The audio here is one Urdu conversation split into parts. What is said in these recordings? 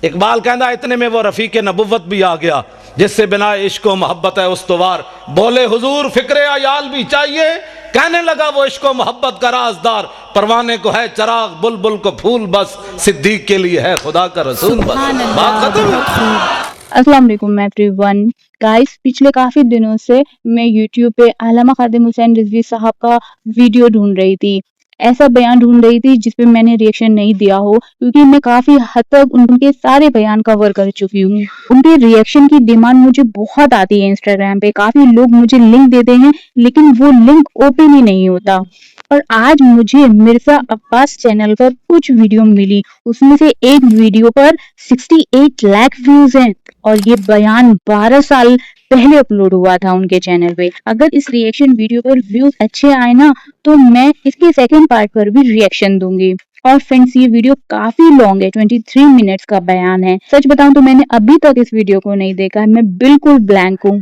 اقبال کہندا اتنے میں وہ رفیق نبوت بھی آ گیا جس سے بنا عشق و محبت ہے استوار، بولے حضور فکر عیال بھی چاہیے، کہنے لگا وہ عشق و محبت کا رازدار، پروانے کو ہے چراغ بلبل کو پھول بس، صدیق کے لیے ہے خدا کا رسول بس۔ بات ختم ہے۔ السلام علیکم ایوری ون گائز، پچھلے کافی دنوں سے میں یوٹیوب پہ علامہ خادم حسین رضوی صاحب کا ویڈیو ڈھونڈ رہی تھی، ایسا بیان ڈھونڈ رہی تھی جس پہ میں نے ریئیکشن نہیں دیا ہو، کیونکہ میں کافی حد تک ان کے سارے بیان کور کر چکی ہوں۔ ان کے ریئیکشن کی ڈیمانڈ مجھے بہت آتی ہے انسٹاگرام پہ، کافی لوگ مجھے لنک دیتے ہیں لیکن وہ لنک اوپن ہی نہیں ہوتا۔ اور آج مجھے مرزا عباس چینل پر کچھ ویڈیو ملی، اس میں سے ایک ویڈیو پر 68 لاکھ ویوز ہیں اور یہ بیان 12 سال پہلے اپلوڈ ہوا تھا ان کے چینل پہ۔ اگر اس ریئیکشن ویڈیو پر ویوز اچھے آئے نا تو میں اس کے سیکنڈ پارٹ پر بھی ریئیکشن دوں گی۔ اور فرینڈس یہ ویڈیو کافی لانگ ہے، 23 منٹس کا بیان ہے۔ سچ بتاؤں تو میں نے ابھی تک اس ویڈیو کو نہیں دیکھا ہے، میں بالکل بلینک ہوں،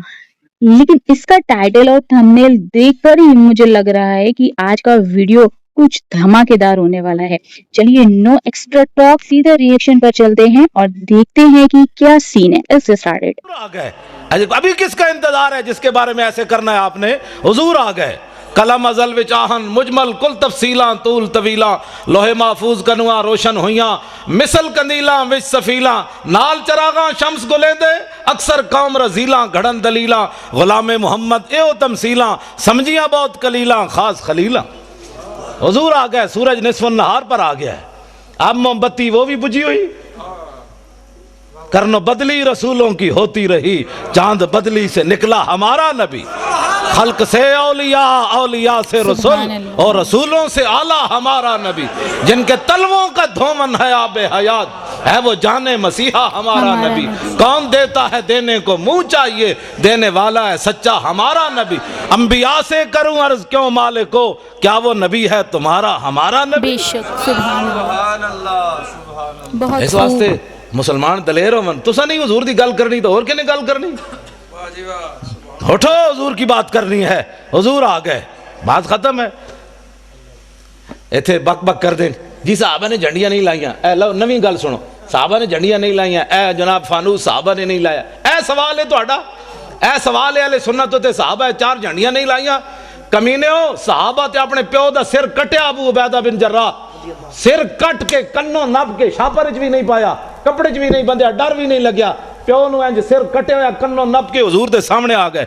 لیکن اس کا ٹائٹل اور تھمبنیل دیکھ کر ہی مجھے لگ رہا ہے کہ آج کا ویڈیو کچھ دھماکے دار ہونے والا ہے۔ چلیے نو ایکسٹرا ٹاک، سیدھا ریئیکشن پر چلتے ہیں اور دیکھتے ہیں کہ کیا سین ہے۔ Let's get started. ابھی کس کا انتظار ہے جس کے بارے میں ایسے کرنا ہے آپ نے؟ حضور آ گئے، کلم ازل وچ آہن مجمل کل تفصیلاں طول طویلاں، لوح محفوظ کنواں روشن ہویاں مثل کندیلاں وچ سفیلاں، نال چراغاں شمس گلیندے اکثر قوم رزیلاں، گھڑن دلیلاں غلام محمد ایو تمثیلاں، سمجھیاں بہت کلیلاں خاص خلیلاں۔ حضور آ گئے، سورج نصف النہار پر آ گیا ہے، اب موم بتی وہ بھی بجھی ہوئی، کرنو بدلی رسولوں کی ہوتی رہی، چاند بدلی سے نکلا ہمارا نبی، خلق سے اولیاء، اولیاء سے رسول، اور رسولوں سے اعلیٰ ہمارا نبی، جن کے تلووں کا دھومن ہے آب حیات، ہے وہ جانے مسیحا ہمارا نبی، کون دیتا ہے دینے کو منہ چاہیے، دینے والا ہے سچا ہمارا نبی، انبیاء سے کروں عرض کیوں مالکو، کیا وہ نبی ہے تمہارا ہمارا نبی؟ بے شک، سبحان اللہ۔ اس واسطے مسلمان دلیر ہومن، تسا نہیں حضور دی گل کرنی تو اور کنے گل کرنی؟ اٹھو حضور کی بات کرنی ہے، حضور آ گئے، بات ختم ہے۔ ایتھے بک بک کر دیں جی صحابہ نے جھنڈیاں نہیں لائیاں، اے لو نویں گل سنو، صحابہ نے جھنڈیاں نہیں لائیاں، اے جناب فانوس صحابہ نے نہیں لایا، اے سوال ہے تہاڈا، اے سوال ہے اہل سنت تے صحابہ 4 جھنڈیاں نہیں لائیاں؟ کمینے ہو، صحابہ تے اپنے پیو دا سر کٹیا ابو عبیدہ بن جراح، سر کٹ کے کنوں نب کے شاپر چ بھی نہیں پایا، کپڑے چ بھی نہیں بندیا، ڈر بھی نہیں لگیا، پیو نو انج سر کٹے ہویا کنوں نب کے حضور دے سامنے آ گئے۔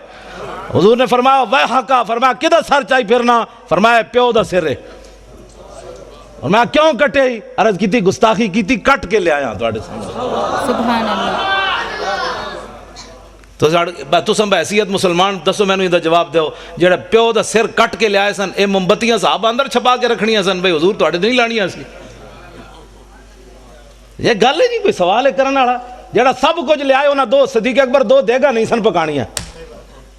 حضور نے فرمایا ویحکا، فرمایا کدھر سر چاہی پھرنا؟ فرمایا پیو دا سر ہے۔ فرمایا کیوں کٹے ہی؟ عرض کیتی گستاخی کیتی، کٹ کے لے آیا تواڈے سامنے۔ سبحان اللہ۔ تو سن بحیثیت مسلمان دسو مینوں یہ جواب دیو، جڑا پیو دا سر کٹ کے لے آئے سن، اے موم بتیاں صحابہ اندر چھپا کے رکھنیاں سن، بھئی حضور تواڈے نہیں لانیاں سی؟ یہ گل ہے نہیں کوئی سوال ہے کرنے والا، جڑا سب کچھ لے آئے انہاں 2 صدیق اکبر 2 دیگا نہیں سن پکانیاں۔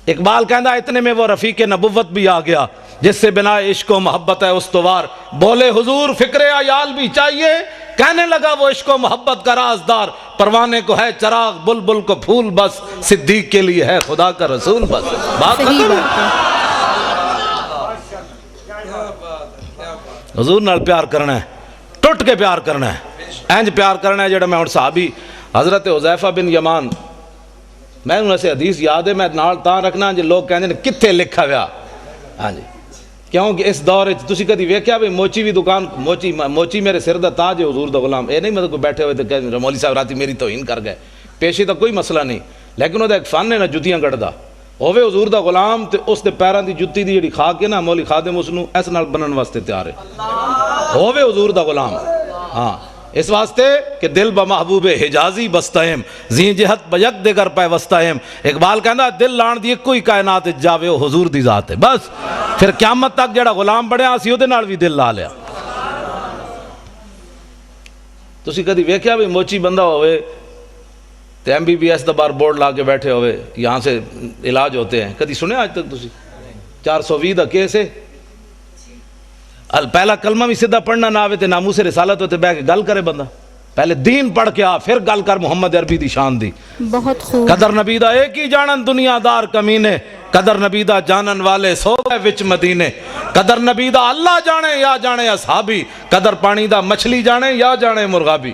اقبال کہندا اتنے میں وہ رفیق نبوت بھی آ گیا جس سے بنا عشق و محبت ہے استوار، بولے حضور فکر عیال بھی چاہیے، کہنے لگا وہ عشق و محبت کا رازدار، پروانے کو ہے چراغ بلبل کو پھول بس، صدیق کے لیے ہے خدا کا رسول بس۔ بات ختم ہے۔ حضور نال پیار کرنا ہے، ٹوٹ کے پیار کرنا ہے، اینج پیار کرنا ہے جڑا میں ہن صحابی حضرت حذیفہ بن یمان، میں انہوں سے حدیث یاد ہے، میں نال تاں رکھنا جے لوگ کہندے نے کتھے لکھا ہوا، ہاں جی، کیونکہ اس دور تسی کدی ویکھیا بھی موچی بھی دکان، موچی میرے سر دا تاج ہے حضور دا غلام، اے نہیں مطلب کوئی بیٹھے ہوئے تو کہ مولوی صاحب راتی میری توہین کر گئے، پیشی تا کوئی مسئلہ نہیں، لیکن وہ ایک فن ہے نا جتیاں کٹدا، ہووے حضور دا غلام تے اس دے پیراں دی جُتی دی جڑی کھا کے نا مولوی خادم اس نو اس نال بنن واسطے تیار ہے، ہووے حضور دا غلام، ہاں اس واسطے کہ دل بمحبوب حجازی بستہم، زین جہت بیک دیگر پہ وستہم۔ اقبال کہندا دل لان دی کوئی کائنات جاوے وہ حضور دی ذات ہے، بس پھر قیامت تک جڑا غلام بڑھیا اسی او دے نال بھی دل لا لیا۔ تسی کدی ویکھیا بھی موچی بندہ ہوئے تے MBBS دا بار بورڈ لا کے بیٹھے ہوئے، یہاں سے علاج ہوتے ہیں، کدی سنے آج تک تسی؟ 420 دا کیس ہے، پہلا کلمہ بھی سیدھا پڑھنا نہ آوے تے ناموس رسالت ہوتے بہ کے گل کرے بندہ، پہلے دین پڑھ کے آ پھر گل کر محمد عربی دی شان دی۔ بہت خوب۔ قدر نبی دا ایک ہی جانن دنیا دار کمینے، قدر نبی دا جانن والے سو گئے وچ مدینے، قدر نبی دا اللہ جانے یا جانے اصحابی، قدر پانی دا مچھلی جانے یا جانے مرغابی۔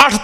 8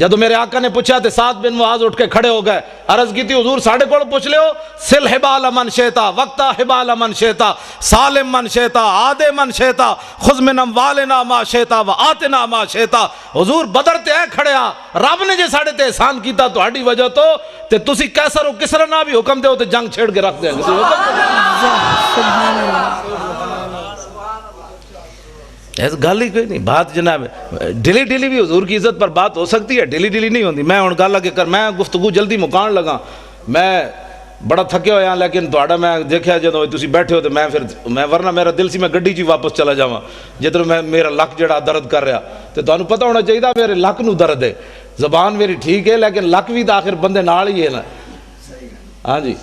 جدو میرے آقا نے پوچھا تے سعد بن معاذ اٹھ کے کھڑے ہو گئے, عرض کی تھی حضور ساڑھے کو پوچھ لے ہو, سل حبال من شیتا وقتا حبال من شیتا سالم من شیتا آدے من شیتا خذ من اموالنا ما شیتا و آتنا ما شیتا. حضور بدر تے اے کھڑے آ, رب نے جے ساڑھے تے احسان کیتا تو ہاڑی وجہ تو تے تسی کیسر و کسر نہ بھی حکم دے ہو تے جنگ چھیڑ کے رکھ دیں گے. ایسا گل ہی کوئی نہیں. بات جناب ڈیلی ڈیلی بھی حضور کی عزت پر بات ہو سکتی ہے, ڈیلی ڈیلی نہیں ہوتی. میں ہوں گل لگے کر میں گفتگو جلدی مکان لگا, میں بڑا تھکے ہویا لیکن تھوڑا میں دیکھا جدو تسی بیٹھے ہو تو میں ورنہ میرا دل سی میں گڈی چی واپس چلا جاواں جدھر میں میرا لک جڑا درد کر رہا. تو تانوں پتہ ہونا چاہیے میرے لک نو درد ہے, زبان میری ٹھیک ہے لیکن لک بھی تو آخر بندے نال ہی ہے نا. ہاں جی,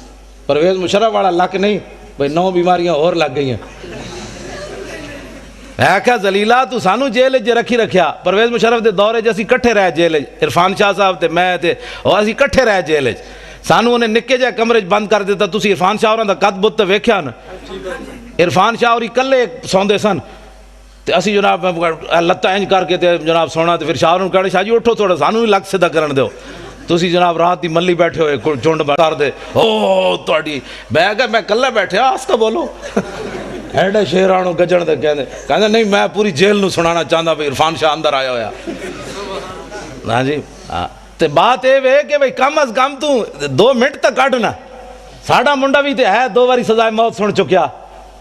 پرویز مشرف والا لک نہیں بھئی 9 بیماریاں اور لگ گئی ہیں. ہے کیا زلیلا تو سانو جیل جے رکھی رکھیا. پرویز مشرف دے دورے جے اسی کٹھے رہ جیل, عرفان شاہ صاحب تے میں تے اور اسی کٹھے رہ جیل. سانو انہیں نکے جے کمرے بند کر دیتا. تسی عرفان شاہ ہوراں دا قد بت ویکھیا نا, عرفان شاہ ہوری کلے سوندے سن تے اسی جناب لتاں انج کر کے تے جناب سونا تے پھر شاہ نوں کہنے شاہ جی اٹھو تھوڑا سانو بھی لگ سیدھا کرن دیو. تسی جناب رات دی ملی بیٹھے ہوئے چونڈ کر دے او تہاڈی میں کہ میں کلے بیٹھے آستہ بولو. ایڈے شیرانو گجن دے کہندے نہیں میں پوری جیل نو سنانا چاہندا بھئی عرفان شاہ اندر آیا ہویا. ہاں جی تے بات اے وے کہ بھئی کم از کم تو 2 منٹ تک کڈنا. ساڈا منڈا بھی تے ہے 2 باری سزائے موت سن چکیا,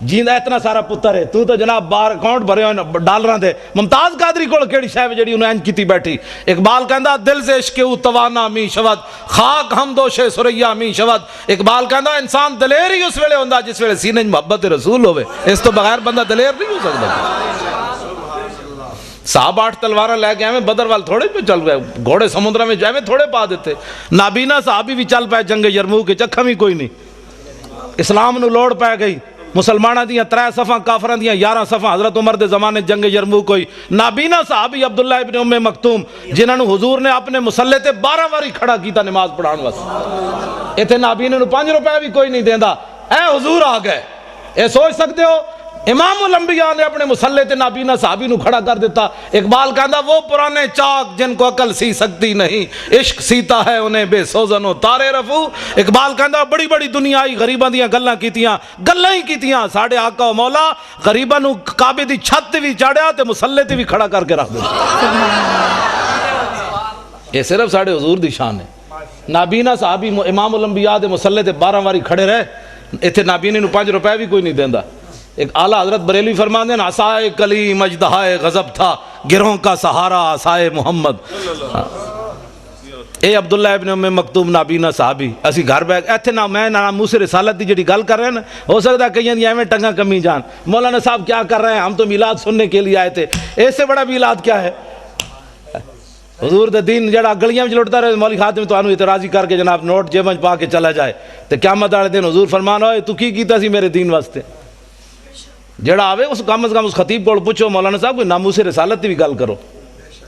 جیندا اتنا سارا پتر ہے. تو جناب بار اکاؤنٹ بھرے ہوئے ڈالراں دے. ممتاز قادری کول کیڑی شے جڑی انہاں انج کیتی بیٹھی. اقبال کہندا دل سے عشق او توانا می شود خاک ہم دوش سریا می شود. اقبال کہندا انسان دلیر ہی اس ویلے ہوندا جس ویلے سینے وچ محبت رسول ہوے, اس تو بغیر بندہ دلیر نہیں ہو سکدا. صاحب 8 تلواراں لے کے ایویں بدر وال تھوڑے پہ چل گئے, گھوڑے سمندراں میں ایویں تھوڑے پا دیتے. نابینا صحابی بھی چل پے جنگ یرموک وچ, اکھاں بھی کوئی نہیں. اسلام نو لوڑ پے گئی, مسلمانہ دیاں 3 صفاں کافراں دیاں 11 صفاں. حضرت عمر دے زمانے جنگ یرموک ہوئی. نابینا صحابی عبداللہ ابن ام مکتوم جنہاں نو حضور نے اپنے مسلح تے 12 واری کھڑا کیتا نماز پڑھان واسطے. ایتھے نابینے نو 5 روپے بھی کوئی نہیں دیندا. اے حضور آ گئے. اے سوچ سکتے ہو امام الانبیاء نے اپنے مسلح تے نابینا صحابی نو کھڑا کر دیتا. اقبال کہندا وہ پرانے چاک جن کو عقل سی سکتی نہیں, عشق سیتا ہے انہیں بے سوزن و تارے رفو. اقبال کہندا بڑی بڑی دنیا آئی غریباں دیاں گلاں کیتیاں, گلاں ہی کیتیاں. ساڈے آقا و مولا غریباں نو کعبے دی چھت تے وی چاڑیا تے مسلح تے وی کھڑا کر کے رکھ دتا. یہ صرف ساڈے حضور دی شان ہے. نابینا صحابی امام الانبیاء دے مسلح تے 12 واری کھڑے رہے. ایتھے نابینے نو 5 روپے بھی کوئی نہیں دیندا. ایک اعلیٰ حضرت بریلوی فرماتے ہیں عصائے کلیم اژدہائے غضب تھا, گروہوں کا سہارا عصائے محمد. اے عبداللہ ابن ام مکتوم نابینا صحابی. اسی گھر بیٹھ ایتھے نہ میں نہ موسیٰ رسالت دی جڑی گل کر رہے ہیں نا, ہو سکتا ہے کہیں دی ایویں ٹنگاں کمی جان. مولانا صاحب کیا کر رہے ہیں, ہم تو میلاد سننے کے لیے آئے تھے. اس سے بڑا میلاد کیا ہے. حضور دے دین جڑا گلیاں وچ لٹدا رہے, مولوی خاتم تانوں اعتراضی کر کے جناب نوٹ جیب وچ پا کے چلا جائے تے قیامت والے دن حضور فرمان ہوئے تو کی کیتا سی میرے دین واسطے. جڑا آوے اس کم از کم اس خطیب کو پوچھو مولانا صاحب کوئی ناموس رسالت دی بھی گل کرو.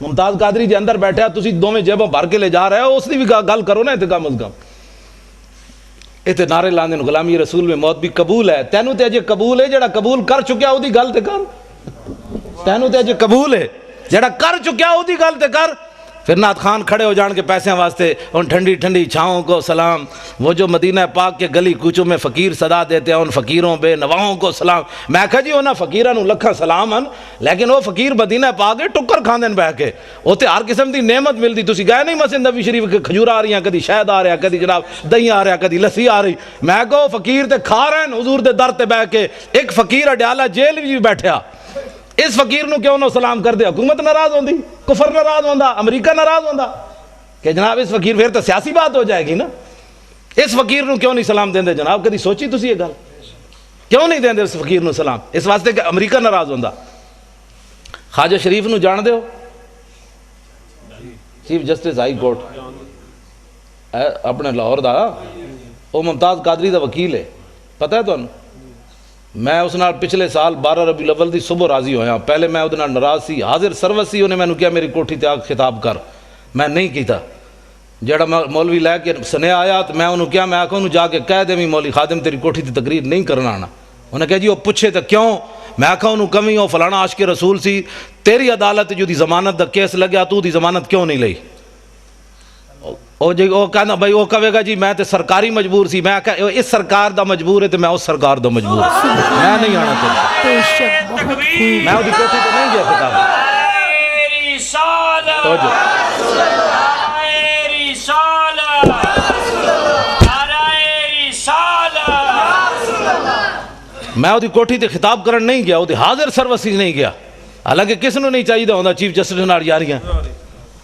ممتاز قادری جے اندر بیٹھا تسی دوویں جیباں بھر کے لے جا رہے ہو, اس دی بھی گل کرو نا. تے کم از کم ایتھے نعرے لاندے نے غلامی رسول میں موت بھی قبول ہے. تینوں تے اجے قبول ہے جڑا قبول کر چکیا او دی گل تے کر. تینوں تے اجے قبول ہے جڑا کر چکیا او دی گل تے کر. پھر نعت خان کھڑے ہو جان کے پیسے واسطے ان ٹھنڈی ٹھنڈی چھاؤں کو سلام, وہ جو مدینہ پاک کے گلی کوچوں میں فقیر صدا دیتے ہیں ان فقیروں بے نواؤں کو سلام. میں کہا جی انہاں فقیراں نوں لکھاں سلام ہیں, لیکن وہ فقیر مدینہ پاک کے ٹکر کھاندے بہ کے اوتے ہر قسم دی نعمت ملدی. تسی گئے نہیں مسجد نبوی شریف کے کھجور آ رہی ہیں, کدی شہد آ رہا, کدی جناب دہی آ رہا, کدی لسی آ رہی. میں کہو فقیر تے کھا رہے ہیں حضور دے در تے بہ کے. ایک فقیر اڈیالہ جیل بھی بیٹھا, اس فقیر نو کیوں نہ سلام کر دے. حکومت ناراض ہوندی, کفر ناراض ہوندا, امریکہ ناراض ہوندا کہ جناب اس فقیر پھر تو سیاسی بات ہو جائے گی نا. اس فقیر نو کیوں نہیں سلام دیندے جناب. کدی سوچی تسی یہ گل کیوں نہیں دیندے اس فقیر نو سلام؟ اس واسطے کہ امریکہ ناراض ہوندا. خواجہ شریف نو جان دیو, چیف جسٹس ہائی کورٹ اپنے لاہور دا, وہ ممتاز قادری دا وکیل ہے. پتہ ہے تانوں میں اس نال پچھلے سال 12 ربیع الاول دی صبح راضی ہویا. پہلے میں اودے نال ناراض سی, حاضر سروس سی. انہیں مینوں کیا میری کوٹھی تے آ خطاب کر, میں نہیں کیتا. جڑا مولوی لے کے سنیا آیا تو میں انہوں کیا, میں آکھوں جا کے کہہ دے مولوی خادم تیری کوٹھی تے تقریر نہیں کرنا آنا. انہیں کہا جی وہ پوچھے تو کیوں. میں آکھا انہوں کمی ہو فلانا عاشق رسول سی, تیری عدالت جو دی ضمانت دا کیس لگیا تو دی ضمانت کیوں نہیں لئی. وہ جی وہ کہنا بھائی وہ کہے گا جی میں تے سرکاری مجبور سی، میں کہ اس سرکار دا مجبور ہے تو میں اس سرکار دا مجبور ہوں، میں نہیں آنا چاہتا، میں وہ کوٹھی تو نہیں گیا خطاب توجہ میں وہ کوٹھی تے خطاب کرن نہیں گیا، وہ حاضر سروسی نہیں گیا، حالانکہ کس نے نہیں چاہیے ہوتا چیف جسٹس نال یاریاں۔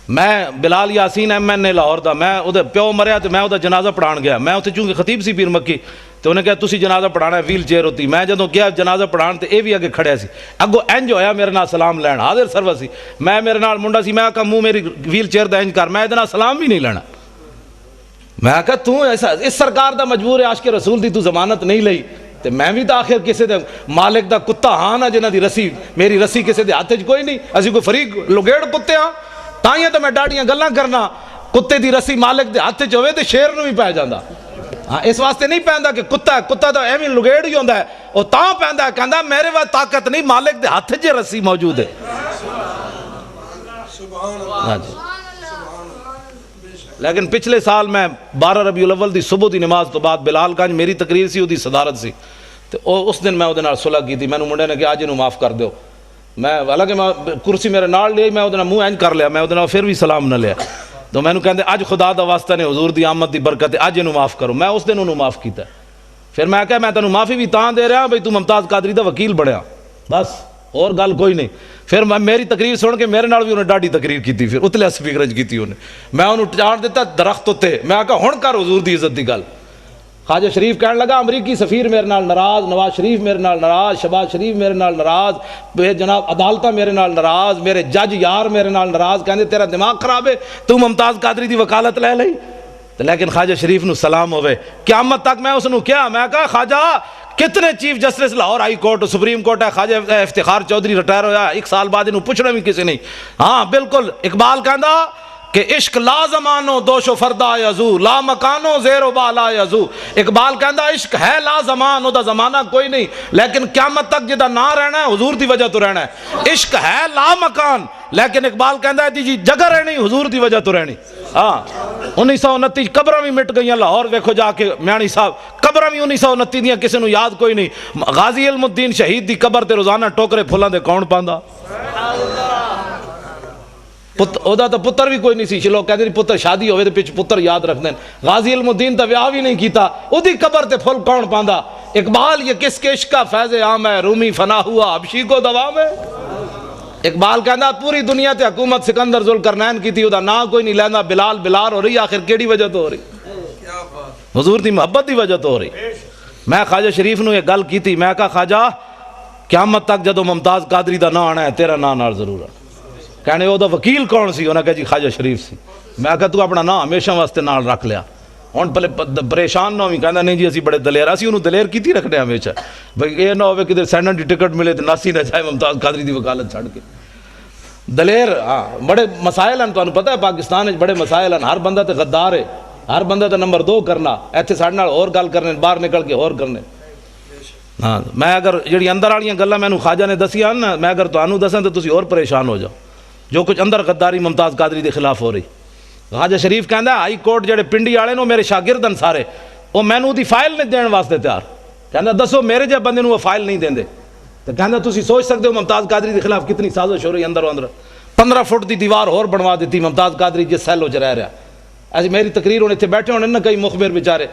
میں بلال یاسین ایم این اے لاہور دا، میں وہ پیو مریا تو میں وہ جنازہ پڑھان گیا، میں اتنے چونکہ خطیب سی پیر مکی تو انہیں کہا تسی جنازہ پڑھانا ہے، ویل چیئر ہوتی، میں جدوں کیا جنازہ پڑھان تے اے بھی اگے کھڑیا سی، اگو انج ہویا میرے نال سلام لین، حاضر سروسی، میں میرے نال منڈا سی، میں کہا منہ میری ویل چیئر دا انج کر، میں ادنا سلام بھی نہیں لینا، میں کہا تو ایسا اس سرکار دا مجبور ہے عاشق رسول دی تو ضمانت نہیں لئی، تے میں بھی تو آخر کسے دے مالک دا کتا ہاں نا جنہ دی رسی میری رسی کسے دے ہاتھ کوئی نہیں، اسی کوئی فریق لگیڑ کتے ہاں تائیں تو میں ڈاڑیاں گلاں کرنا، کتے دی رسی مالک دے ہاتھ ہوئے تے شیر نو بھی پہ جاندا، ہاں اس واسطے نہیں پہندا کہ کتا ہے، کتا تو ایویں لگیڑ ہی ہوندا ہے، او تاں پہندا ہے کہندا میرے واسطے طاقت نہیں، مالک دے ہاتھ جے رسی موجود ہے۔ ہاں جی لیکن پچھلے سال میں 12 ربیع الاول دی صبح دی نماز تو بعد بلال گنج میری تقریر سی، دی صدارت سی، تو اس دن میں وہ صلح کی تھی، میں نے منڈے نے کہ آج انہوں معاف کر دیو، میں حالانکہ میں کرسی میرے نال لئی، میں وہ منہ اینج کر لیا، میں وہ پھر بھی سلام نہ لیا، تو میں نے کہتے آج خدا دا واسطہ نے حضور دی آمد دی برکت ہے، آج انہوں معاف کرو، میں اس دن انہوں معاف کیتا ہے، پھر میں کہا میں تنہوں معافی بھی تاں دے رہا ہوں بھئی تو ممتاز قادری دا وکیل بڑھیا، بس اور گل کوئی نہیں۔ پھر میری تقریر سن کے میرے نال بھی انہیں ڈاڑی تقریر کی تھی، پھر اتلے سپیکرج کی تھی انہیں، میں انہوں چاڑ دیتا درخت ہوتے، میں کہا ہن کر حضور دی عزت دی گل۔ خواجہ شریف کہنے لگا امریکی سفیر میرے نال ناراض، نواز شریف میرے نال ناراض، شہباز شریف میرے نال ناراض، جناب عدالتہ میرے نال ناراض، میرے جج یار میرے نال ناراض، کہندے تیرا دماغ خراب ہے تو ممتاز قادری دی وکالت لے لئی، لیکن خواجہ شریف نو سلام ہوئے، قیامت تک میں اس نو کیا، میں کہا خواجہ کتنے chief justice Lahore high court supreme court ہے، خواجہ افتخار چودھری ریٹائر ہویا، ایک سال بعد انہوں پوچھنا بھی کسی نہیں، ہاں بالکل اقبال کہندا کہ عشق لا زمانو دوش و فردا یزو لا مکانو زیر و بالا یزو، اقبال کہندا عشق ہے لا زمان، او دا زمانہ کوئی نہیں، لیکن قیامت تک جدا نہ رہنا ہے حضور دی وجہ تو رہنا ہے، عشق ہے لا مکان، لیکن اقبال کہندا ہے جی جگہ رہنی حضور دی وجہ تو رہنی۔ ہاں 1929 قبراں بھی مٹ گئیاں لاہور، ویکھو جا کے میانی صاحب قبراں بھی 1929 دیاں کسی نو یاد کوئی نہیں، غازی علم الدین شہید دی قبر تے روزانہ ٹوکرے پھلاں دے کون پاندا، اودا تو پتر بھی کوئی نہیں سی، لوگ کہتے ہیں پتر شادی ہوئے تو پچھ پتر یاد رکھ دیں، غازی علم الدین تو ویاہ بھی نہیں کیتا، او دی قبر تے پھل کون پاندا، اقبال یہ کس کے عشق کا فیض عام ہے، رومی فنا ہوا حبشی کو دوام ہے، اقبال کہندا پوری دنیا تے حکومت سکندر ذوالقرنین کی تھی، او دا نا کوئی نہیں لیندا، بلال بلال ہو رہی، آخر کیڑی وجہ تو ہو رہی، حضور دی محبت دی وجہ تو ہو رہی۔ میں خواجہ شریف نو یہ گل کی تھی، میں کہا خواجہ قیامت تک جدو ممتاز قادری دا نا آنا ہے تیرا نا نال ضرور ہے، کہنے وہ دا وکیل کون سی، انہوں نے کہا جی خواجہ شریف سی، میں کہا تو اپنا نا ہمیشہ واسطے نال رکھ لیا، ہن پہلے پریشان نہ ہوئی، کہنا نہیں جی اسی بڑے دلیر، اسی انہوں دلیر کی تھی رکھنے ہمیشہ، بھئی یہ نہ ہوئے کدھر سینڈن دی ٹکٹ ملے تو ناسی نہ جائے ممتاز قادری دی وکالت چھڑ کے، دلیر ہاں بڑے مسائل ہیں، تو انہوں پتہ ہے پاکستان بڑے مسائل ہیں، ہر بندہ تے غدار ہے، ہر بندہ تے نمبر 2 کرنا، ایتھے ساڑھے نال اور گل کرنے، باہر نکل کے اور کرنے۔ ہاں میں اگر جڑی اندر والیاں گلاں مینوں خواجہ نے دسیاں نا، میں اگر تانوں دساں تو تسی اور پریشان ہو جاؤ، جو کچھ اندر غداری ممتاز قادری دے خلاف ہو رہی۔ خواجہ شریف کہندا ہائی کورٹ جڑے پنڈی والے نو میرے شاگرد ہیں سارے، وہ مینوں دی فائل نہیں دین واسطے تیار، کہندا دسو میرے جے بندے نو وہ فائل نہیں دیندے، تو کہندا تسی سوچ سکتے ہو ممتاز قادری دے خلاف کتنی سازش ہو رہی اندر و اندر، 15 فٹ دی دیوار اور بنوا دیتی ممتاز قادری جس سیل وچ رہ رہا، ایسی میری تقریر ہونے تھے بیٹھے ہونے نہ کئی مخبر بیچارے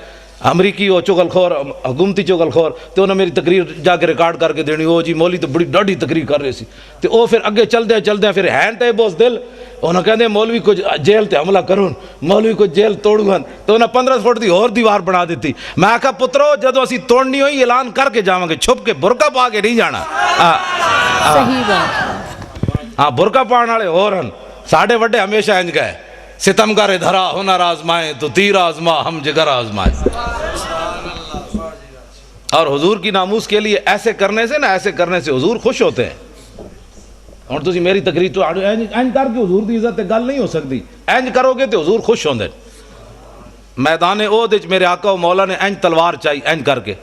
امریکی ہو چغل خور حکومتی چغل خور، تو انہوں نے میری تقریر جا کے ریکارڈ کر کے دینی، او جی مولی تو بڑی ڈاڑھی تقریر کر رہے سی، تو او پھر اگے چل دیں پھر ہین ٹے بوس دل، انہوں کہتے ہیں مولوی کو جیل تے حملہ کرون، مولوی کو جیل توڑون، تو انہوں 15 فٹ دی اور دیوار بنا دیتی۔ میں کہا پترو جدو اسی توڑنی ہوئی اعلان کر کے جاواں گے، چھپ کے برقع پا کے نہیں جانا۔ صحیح بات، ہاں برقع پاؤن والے اور ہیں، ساڑھے وڈے ہمیشہ انج گئے، ستمگر دھرا ہنر آزمائے تو تیر آزما ہم جگر آزمائے، اور حضور کی ناموس کے لیے ایسے کرنے سے ایسے کرنے سے حضور خوش ہوتے ہیں۔ اور تسی میری تقریر تو اینج کر کے حضور دی عزت گل نہیں ہو سکتی، اینج کرو گے تو حضور خوش ہوندے۔ میدان احد وچ میرے آقا و مولا نے اینج تلوار چاہی، اینج کر کے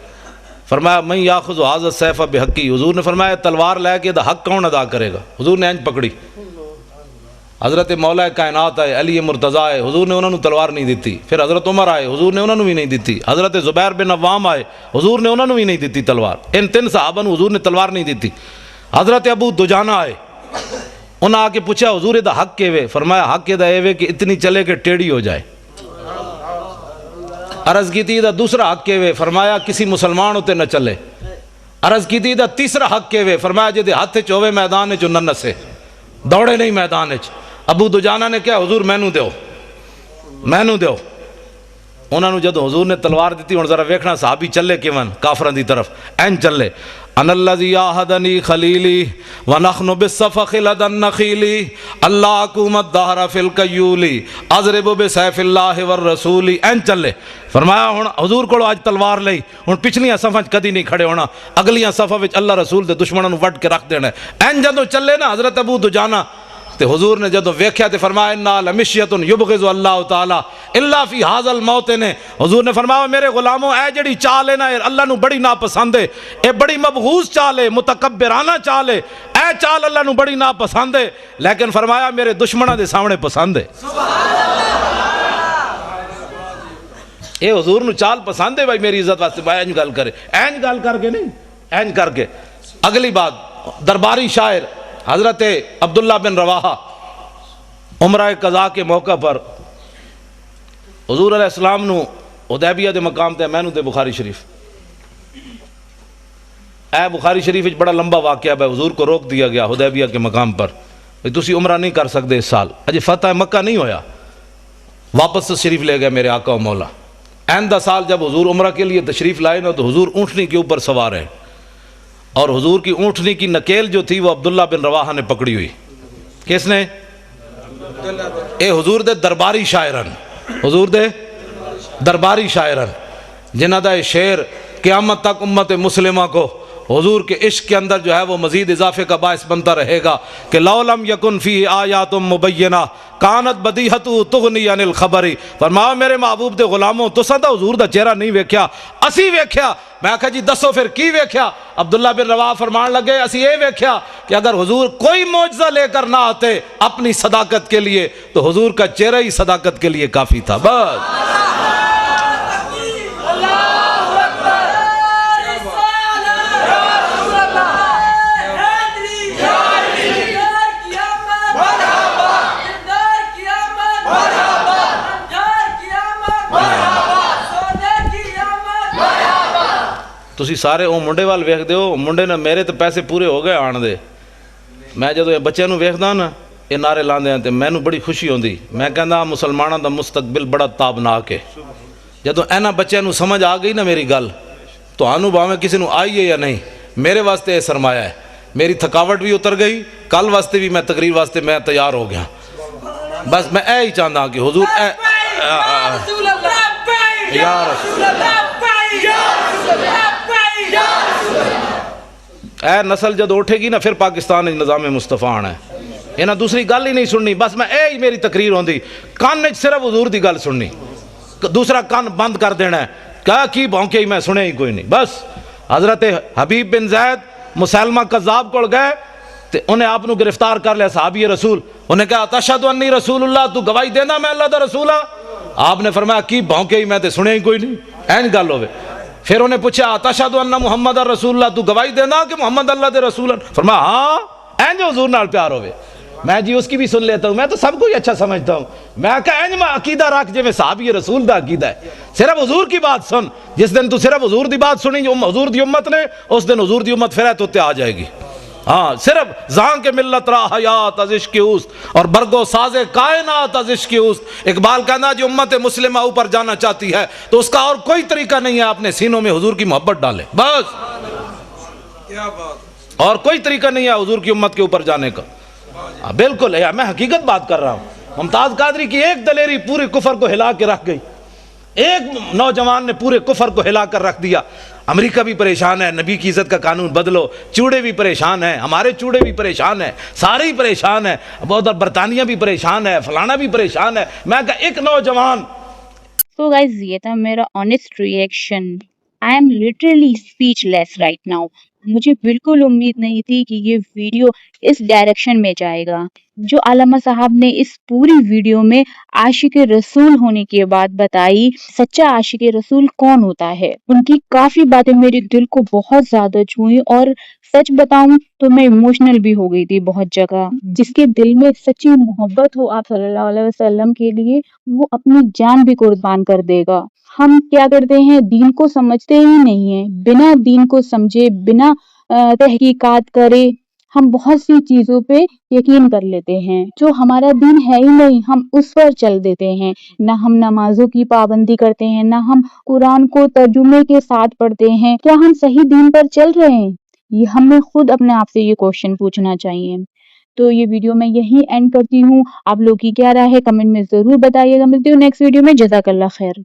فرمایا من یاخذ ھذا السیف بحقی، حضور نے فرمایا تلوار لے کے دا حق کون ادا کرے گا، حضور نے اینج پکڑی، حضرت مولا کائنات آئے علی مرتضیٰ آئے, حضور نے انہوں نے تلوار نہیں دیتی. پھر حضرت عمر آئے, حضور نے انہوں نے بھی نہیں دیتی. حضرت زبیر بن عوام آئے, حضور نے انہوں نے بھی نہیں دیتی تلوار. ان 3 صحابہ نے حضور نے تلوار نہیں دیتی. حضرت ابو دجانہ آئے, انہوں نے آ کے پوچھا حضور دا حق کے وے, فرمایا حق دا اے وے کہ اتنی چلے کہ ٹیڑھی ہو جائے. عرض کی تھی دا دوسرا حق کے وے, فرمایا کسی مسلمان ہوتے نہ چلے. عرض کی تھی دا تیسرا حق کے وے, فرمایا جے دے ہاتھ چوے میدان چ نہ نسے, دوڑے نہیں میدان چ. ابو دجانہ نے کہا حضور مینوں دیو, مینوں دیو. انہوں نے جدو حضور نے تلوار دیتی, ہن ذرا ویکھنا صحابی چلے کیون کافراں دی طرف, این چلے. ان الذی عاہدنی خلیلی ونحن بالصفخ لدى النخیل اللہ حکومت دہر فی القیول اضرب بسیف اللہ والرسول. این چلے. فرمایا ہن حضور کو آج تلوار لئی, ہن پچھلیاں صفاں کدی نہیں کھڑے ہونا, اگلیاں صفاں وچ اللہ رسول دے دشمناں نوں وڈ کے رکھ دینا. این جدو چلے نا حضرت ابو دجانہ تے حضور نے جدو ویکھیا تے فرمایا انا لمشیۃ یبغض اللہ تعالی الا فی ھذا الموطن. حضور نے فرمایا میرے غلاموں اے جڑی چال ہے نا اللہ نو بڑی ناپسند ہے, اے بڑی مبغوض چال ہے, متکبرانہ چال ہے, اے چال اللہ نو بڑی ناپسند ہے, لیکن فرمایا میرے دشمناں دے سامنے پسند ہے. اے حضور نو چال پسند ہے بھائی میری عزت واسطے, بھائی اینج گل کرے, اینج گل کر کے نہیں, اینج کر کے. اگلی بات, درباری شاعر حضرت عبداللہ بن رواحہ عمرہ قضاء کے موقع پر حضور علیہ السلام نو حدیبیہ دے مقام تے مینوں تے بخاری شریف, اے بخاری شریف وچ بڑا لمبا واقعہ ہے. حضور کو روک دیا گیا حدیبیہ کے مقام پر, تسی عمرہ نہیں کر سکتے اس سال, اجے فتح مکہ نہیں ہویا. واپس تشریف لے گئے میرے آقا و مولا. آئندہ سال جب حضور عمرہ کے لیے تشریف لائے نا تو حضور اونٹنی کے اوپر سوار ہیں, اور حضور کی اونٹنی کی نکیل جو تھی وہ عبداللہ بن رواحہ نے پکڑی ہوئی. کس نے؟ اے حضور دے درباری شاعرن, حضور دے درباری شاعرن جنہ دا شعر قیامت تک امت مسلمہ کو حضور کے عشق کے اندر جو ہے وہ مزید اضافے کا باعث بنتا رہے گا کہ لو لم یکن فی آیات مبینہ کانت بدیہت تغنی عن الخبر. فرمایا میرے محبوب دے غلاموں تساں دا حضور دا چہرہ نہیں ویکھیا, اسی ویکھیا. میں کہا جی دسو پھر کی ویکھیا؟ عبداللہ بن رواحہ فرمان لگے اسی یہ ویکھیا کہ اگر حضور کوئی معجزہ لے کر نہ آتے اپنی صداقت کے لیے تو حضور کا چہرہ ہی صداقت کے لیے کافی تھا. بس تسی سارے او منڈے وال ویکھ دیو, منڈے نے میرے تو پیسے پورے ہو گئے آن دے. میں جدو یہ بچے نو ویکھدا نا یہ نعرے لاندے ہیں تے مینوں بڑی خوشی ہوندی. میں کہندا مسلماناں دا مستقبل بڑا تابناک ہے. جدو اینا بچے نو سمجھ آ گئی نا میری گل, تو آنو باویں کسی نو آئی ہے یا نہیں, میرے واسطے یہ سرمایہ ہے. میری تھکاوٹ بھی اتر گئی, کل واسطے بھی میں تقریر واسطے میں تیار ہو گیا. بس میں اے ہی چاہتا کہ حضور یا رسول اے نسل جد اٹھے گی نا پھر پاکستان نظام مصطفیٰ آنا ہے. انہاں دوسری گل ہی نہیں سننی, بس میں اے ہی میری تقریر ہوندی, کان وچ صرف حضور دی گل سننی, دوسرا کان بند کر دینا ہے. کہا کی بھونکے ہی میں سنے ہی کوئی نہیں. بس حضرت حبیب بن زید مسلمہ کذاب کو گئے تے انہیں آپ نو گرفتار کر لیا صحابی رسول. انہیں کہا تشہد انی رسول اللہ, تو گواہی دینا میں اللہ دا رسول ہاں. آپ نے فرمایا کی بھونکے ہی میں تے سنے ہی کوئی نہیں, این گل ہوئے. پھر انہیں پوچھا تشہد ان محمد رسول اللہ, تو گواہی دینا کہ محمد اللہ دے رسول ہیں. فرمایا ہاں, این جو حضور نال پیار ہوئے. میں جی اس کی بھی سن لیتا ہوں, میں تو سب کو ہی اچھا سمجھتا ہوں. میں کہا این میں عقیدہ رکھ جے میں صحابی رسول دا عقیدہ ہے, صرف حضور کی بات سن. جس دن تو صرف حضور دی بات سنی جو حضور دی امت نے, اس دن حضور دی امت پھر تو آ جائے گی. ہاں صرف زان کے ملت را حیات از عشق اوست اور برگو ساز کائنات از عشق اوست. اقبال کہنا جو امت مسلمہ اوپر جانا چاہتی ہے تو اس کا اور کوئی طریقہ نہیں ہے اپنے سینوں میں حضور کی محبت ڈالے, بس اور کوئی طریقہ نہیں ہے حضور کی امت کے اوپر جانے کا. بالکل ہے, میں حقیقت بات کر رہا ہوں. ممتاز قادری کی ایک دلیری پورے کفر کو ہلا کے رکھ گئی, ایک نوجوان نے پورے کفر کو ہلا کر رکھ دیا. امریکہ بھی پریشان ہے, نبی کی عزت کا قانون بدلو. چوڑے بھی پریشان ہیں, ہمارے چوڑے بھی پریشان ہیں, سارے ہی پریشان ہیں. ادھر برطانیہ بھی پریشان ہے, فلانا بھی پریشان ہے. میں کہا ایک نوجوان. So guys, یہ تھا میرا honest reaction. I am literally speechless right now. مجھے بالکل امید نہیں تھی کہ یہ ویڈیو اس ڈائریکشن میں جائے گا. جو علامہ صاحب نے اس پوری ویڈیو میں عاشق رسول ہونے کی بات بتائی، سچا عاشق رسول کون ہوتا ہے، ان کی کافی باتیں میرے دل کو بہت زیادہ چھوئیں، اور سچ بتاؤں تو میں ایموشنل بھی ہو گئی تھی بہت جگہ. جس کے دل میں سچی محبت ہو آپ صلی اللہ علیہ وسلم کے لیے، وہ اپنی جان بھی قربان کر دے گا. ہم کیا کرتے ہیں، دین کو سمجھتے ہی نہیں ہیں، بنا دین کو سمجھے، بنا تحقیقات کرے ہم بہت سی چیزوں پہ یقین کر لیتے ہیں. جو ہمارا دین ہے ہی نہیں ہم اس پر چل دیتے ہیں. نہ ہم نمازوں کی پابندی کرتے ہیں، نہ ہم قرآن کو ترجمے کے ساتھ پڑھتے ہیں. کیا ہم صحیح دین پر چل رہے ہیں؟ یہ ہمیں خود اپنے آپ سے یہ کوشچن پوچھنا چاہیے. تو یہ ویڈیو میں یہی اینڈ کرتی ہوں. آپ لوگ کی کیا رائے ہے کمنٹ میں ضرور بتائیے گا. ملتی ہوں نیکسٹ ویڈیو میں. جزاک اللہ خیر.